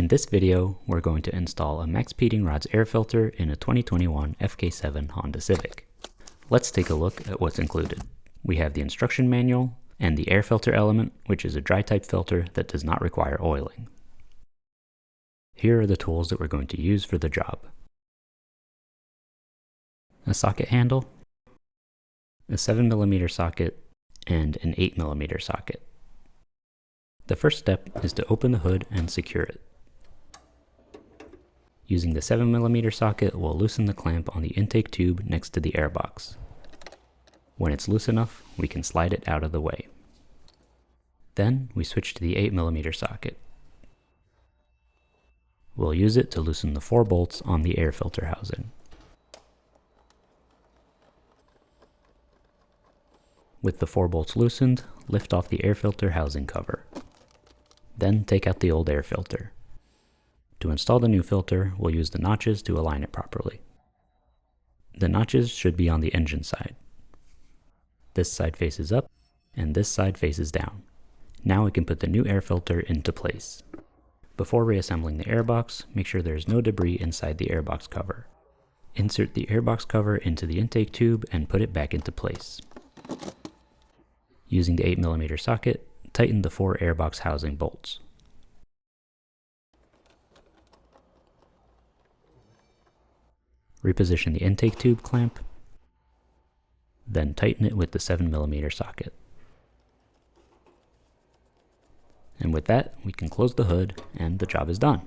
this video, we're going to install a Maxpeedingrods air filter in a 2021 FK7 Honda Civic. Let's take a look at what's included. We have the instruction manual and the air filter element, which is a dry type filter that does not require oiling. Here are the tools that we're going to use for the job. A socket handle, a 7mm socket, and an 8mm socket. The first step is to open the hood and secure it. Using the 7mm socket, we'll loosen the clamp on the intake tube next to the airbox. When it's loose enough, we can slide it out of the way. Then we switch to the 8mm socket. We'll use it to loosen the 4 bolts on the air filter housing. With the 4 bolts loosened, lift off the air filter housing cover. Then take out the old air filter. To install the new filter, we'll use the notches to align it properly. The notches should be on the engine side. This side faces up, and this side faces down. Now we can put the new air filter into place. Before reassembling the airbox, make sure there is no debris inside the airbox cover. Insert the airbox cover into the intake tube and put it back into place. Using the 8mm socket, tighten the 4 airbox housing bolts. Reposition the intake tube clamp, then tighten it with the 7mm socket. And with that, we can close the hood and the job is done.